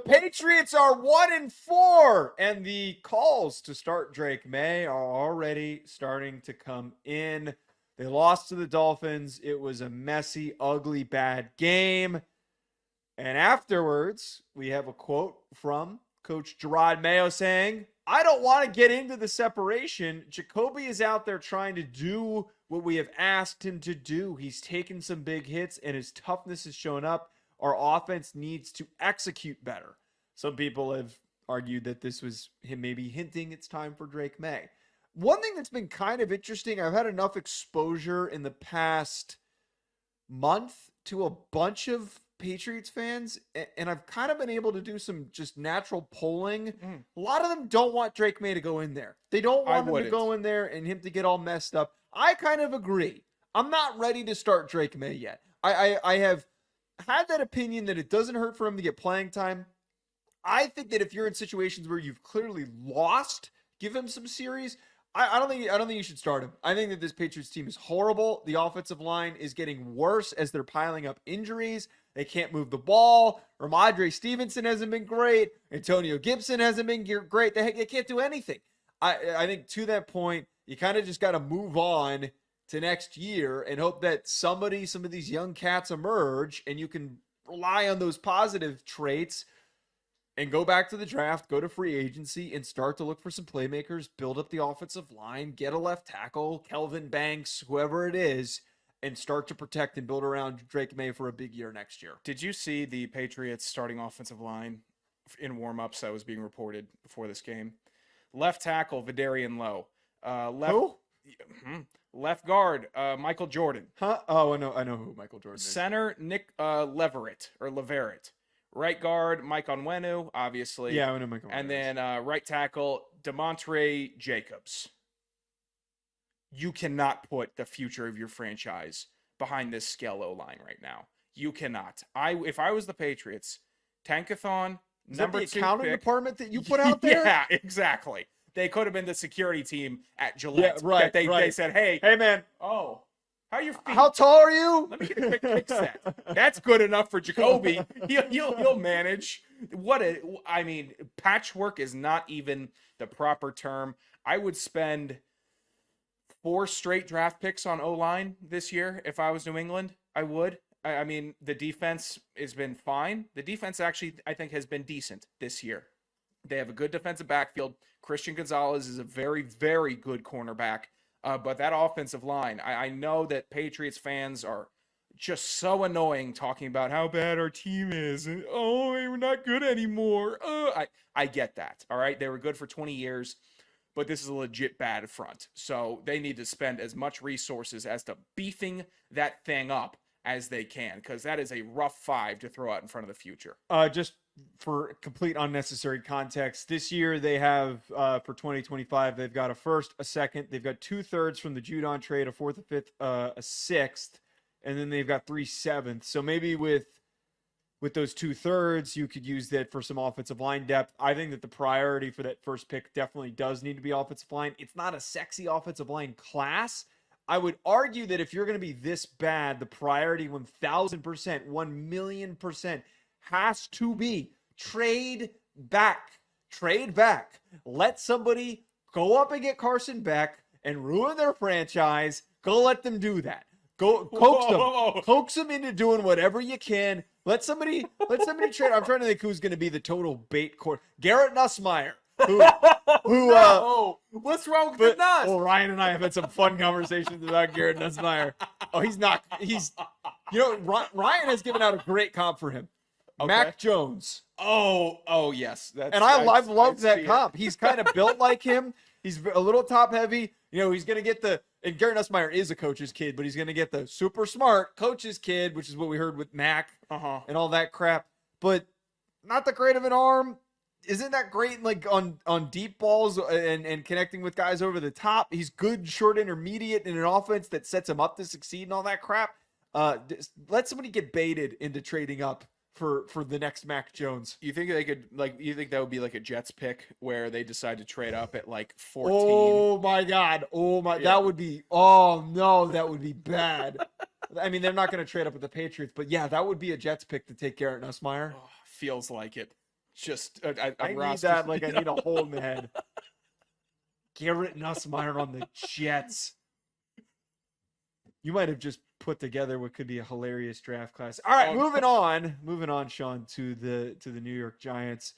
Patriots are 1-4, and the calls to start Drake Maye are already starting to come in. They lost to the Dolphins. It was a messy, ugly, bad game. And afterwards, we have a quote from Coach Drake Maye saying, "I don't want to get into the separation. Jacoby is out there trying to do what we have asked him to do. He's taken some big hits, and his toughness has shown up. Our offense needs to execute better." Some people have argued that this was him maybe hinting it's time for Drake Maye. One thing that's been kind of interesting, I've had enough exposure in the past month to a bunch of Patriots fans, and I've kind of been able to do some just natural polling. A lot of them don't want Drake Maye to go in there. They don't want him to go in there and him to get all messed up. I kind of agree. I'm not ready to start Drake Maye yet. I have had that opinion that it doesn't hurt for him to get playing time. I think that if you're in situations where you've clearly lost, give him some series. I don't think you should start him. I think that this Patriots team is horrible. The offensive line is getting worse as they're piling up injuries. They can't move the ball. Ramondre Stevenson hasn't been great. Antonio Gibson hasn't been great. They can't do anything. I think to that point, you kind of just got to move on to next year and hope that some of these young cats emerge and you can rely on those positive traits and go back to the draft, go to free agency, and start to look for some playmakers, build up the offensive line, get a left tackle, Kelvin Banks, whoever it is, and start to protect and build around Drake Maye for a big year next year. Did you see the Patriots starting offensive line in warm-ups that was being reported before this game? Left tackle, Vidarian Lowe. Who? Left guard, Michael Jordan. Huh? Oh, I know who Michael Jordan is. Center, Nick Leverett. Right guard, Mike Onwenu, obviously. Yeah, I know Mike Onwenu. And then right tackle, DeMontre Jacobs. You cannot put the future of your franchise behind this scale O-line right now. You cannot. If I was the Patriots, Tankathon, Is number that the 2 accounting pick, department that you put out there? Yeah, exactly. They could have been the security team at Gillette. Yeah, right, They said, hey, man, how are your feet? how tall are you? Let me get a quick kick set. That's good enough for Jacoby. He'll manage. Patchwork is not even the proper term. I would spend 4 straight draft picks on O-line this year if I was New England. I would. I mean, the defense has been fine. The defense actually, I think, has been decent this year. They have a good defensive backfield. Christian Gonzalez is a very, very good cornerback. But that offensive line, I know that Patriots fans are just so annoying talking about how bad our team is. And, we're not good anymore. I get that, all right? They were good for 20 years, but this is a legit bad front. So they need to spend as much resources as to beefing that thing up as they can, because that is a rough 5 to throw out in front of the future. Just for complete unnecessary context, this year they have, for 2025, they've got a first, a second, they've got 2/3 from the Judon trade, a fourth, a fifth, a sixth, and then they've got 3 sevenths. So maybe with those 2/3, you could use that for some offensive line depth. I think that the priority for that first pick definitely does need to be offensive line. It's not a sexy offensive line class. I would argue that if you're going to be this bad, the priority 1,000%, 1,000,000% has to be trade back. Trade back. Let somebody go up and get Carson Beck and ruin their franchise. Go let them do that. Go coax them into doing whatever you can. Let somebody trade. I'm trying to think who's going to be the total bait court. Garrett Nussmeier. What's wrong with Nuss? Well, Ryan and I have had some fun conversations about Garrett Nussmeier. Ryan has given out a great comp for him. Okay. Mac Jones. Oh yes. I've loved that comp. He's kind of built like him. He's a little top heavy. He's going to get and Garrett Nussmeier is a coach's kid, but he's going to get the super smart coach's kid, which is what we heard with Mac and all that crap. But not that great of an arm. Isn't that great like on deep balls and connecting with guys over the top? He's good short intermediate in an offense that sets him up to succeed and all that crap. Let somebody get baited into trading up for the next Mac Jones. You think they could you think that would be like a Jets pick where they decide to trade up at like 14? Oh my God. Yeah. That would be that would be bad. I mean, they're not going to trade up with the Patriots, but yeah, that would be a Jets pick to take Garrett Nussmeier. Feels like it. just a I need roster. that. Like I need a hole in the head. Garrett Nussmeier on the Jets. You might have just put together what could be a hilarious draft class. All right, Oh, moving on, Sean, to the New York Giants.